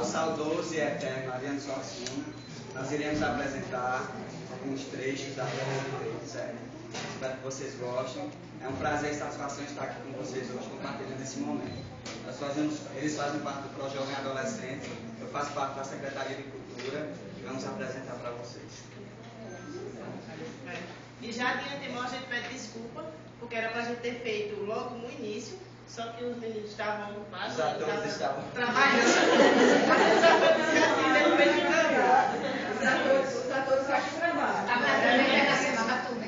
ao saudoso e eterno Ariano Suassuna, nós iremos apresentar alguns trechos da obra deles. Espero que vocês gostem. É um prazer e satisfação estar aqui com vocês hoje, compartilhando esse momento. Eles fazem parte do Pro Jovem Adolescente, eu faço parte da Secretaria de Cultura e vamos apresentar para vocês. E já de antemão a gente pede desculpa, porque era para a gente ter feito logo no início, só que os meninos estavam ocupados. Os atores estavam trabalhando. Os atores assim, deu bem de trabalho. Os atores acham que trabalham. Tá fazendo bem na cena da turma,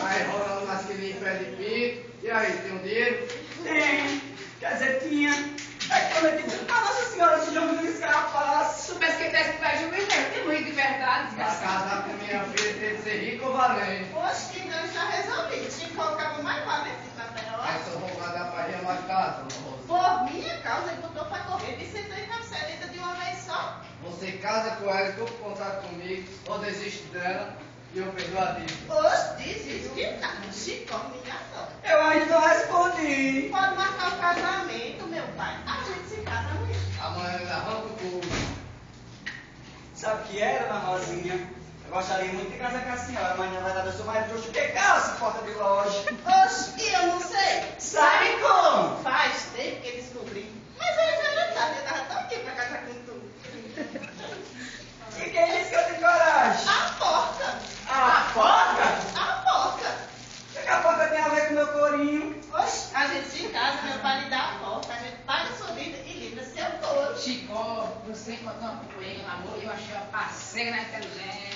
Aí rola umas que nem pé de pico. E aí, tem um dinheiro? Tem, quer dizer, tinha. É que quando eu disse, Nossa Senhora, se não me escapar. Se soubesse que esse pai juvenil, tem muito de verdade. Pra casar com minha filha tem que ser rico ou valente. Poxa, que não está resolvido. Se colocava mais valente na terra. Aí só vou guardar pra ir mais casa, Por minha causa, ele botou para correr e sentou em carcereta de uma vez só. Você casa com ela, tu contar comigo, ou desiste dela e eu perdoo a dívida. Hoje diz isso que tá. Chico, minha sogra. Eu ainda não respondi. Pode marcar o casamento, meu pai. A gente se casa amanhã. Amanhã eu arranco tudo. Sabe o que era, dona Rosinha? Eu gostaria muito de casar com a senhora, mas na verdade eu sou mais bruxo que calça em porta de loja. Oxe, e eu não sei. Sabe como? Faz tempo que descobri. Mas aí já era tarde, eu tava tão aqui pra casar com tu. E quem disse que eu tenho coragem? A porca. A porca? A porca. O que a porca tem a ver com o meu corinho? Oxe, a gente se casa, meu pai lhe dá a porca. A gente paga sua vida e livra seu couro. Chico, você encontrou uma coelho no amor e eu achei uma parceira na inteligência.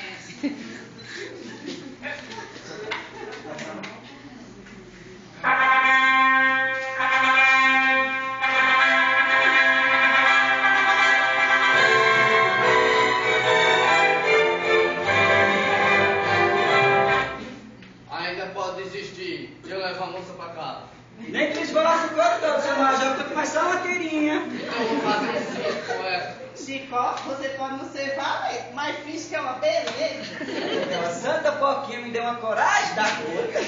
Ainda pode desistir. Eu levo a moça pra casa. Nem que desgolasse o couro todo, seu major, porque mais só uma tirinha. Então eu vou fazer isso com ela. Chicó, você pode não ser valente, mas finge que é uma beleza. Aquela santa porquinha me deu uma coragem da porca.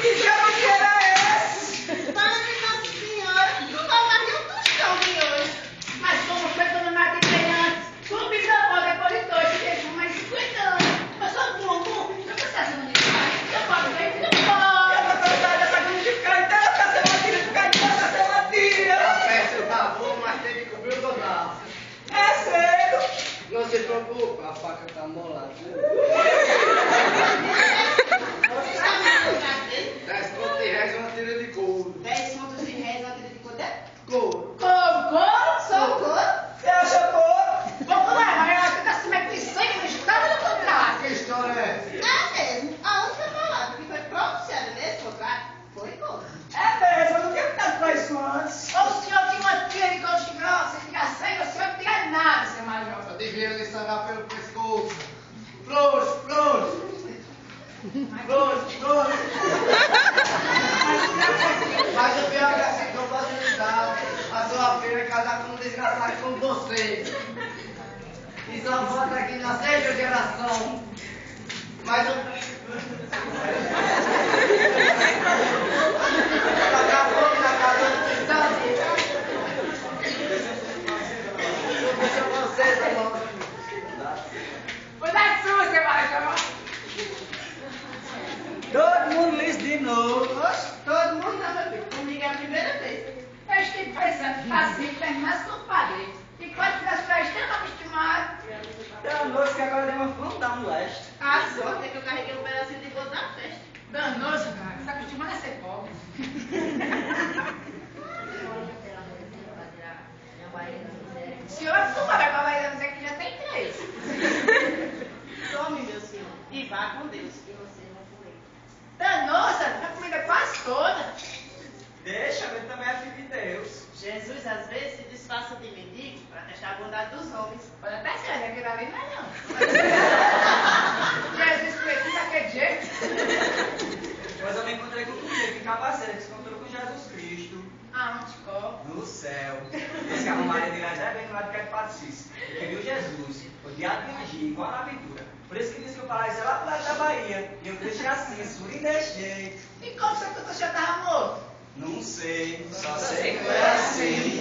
Que diabo que era esse? Para de Nossa Senhora, não vai mais um tostão de hoje. Mas como foi quando eu matei antes? Comigo na bola depois de dois, que deixou mais 50 anos. Mas só com um, eu tô fazendo isso. Eu posso ver que não E pode. essa cansada dessa grande de ficar inteira pra ser uma tira, ficar inteira pra ser uma A tira. festa tá boa, mas tem que cobrir o total. É cedo. Não se preocupe, a faca tá molada. Você está me ligando? 10 contos de reais e uma tira de couro. 10 contos de réis, uma tira de poder? Couro. Como? Sou couro? Você acha pouco? Vamos lá, mas eu tô se metendo sangue no estado do contrato. Que história é essa? É mesmo. A única palavra que foi pronunciada nesse contrato foi couro. É mesmo, eu não tinha ficado pra isso antes. Ou o senhor tinha uma tira de coxa grossa e fica sangue, o senhor não tem nada, seu major. Eu devia lhe sangrar pelo pescoço. Frouxo, frouxo. Frouxo, frouxo. Mas o pior é que assim, com facilidade, a sua filha é casar com um desgraçado como você. E só volta aqui na sexta geração. Mas eu... Daqui a pouco na casa do Titã. Deixa vocês, irmão. Foi da sua, seu major. Todo mundo liso de novo. Oxe, todo mundo não, meu filho. Comigo é a primeira vez. Eu estive pensando, assim, terminasse com o padre. E quando as festas estão acostumadas. Danou-se que agora deu uma fome, dá um leste. A sorte é que eu carreguei um pedacinho de bolo da festa. Danoso, cara. Você está acostumado a ser pobre. O senhor acostuma a levar a dizer que já tem 3. Tome, meu senhor, e vá com Deus. Danosa, a comida é quase toda. Deixa, ele também é filho de Deus. Jesus, às vezes, se disfarça de mendigo para testar a bondade dos homens. Pode até ser, aquilo ali não é não. Jesus precisa daquele jeito. Mas eu me encontrei com o que Cabaceira, que se encontrou com Jesus Cristo. Aonde, Chico? No céu. Diz que a Maria de Nazaré é bem mais do que a de Patrícia. Porque viu Jesus, odiado de agir, igual na aventura. Por isso que diz que o paraíso é lá pro lado da Bahia. E eu deixei assim, suri e deixei. E como você que você já estava morto? Não sei, só sei que foi assim.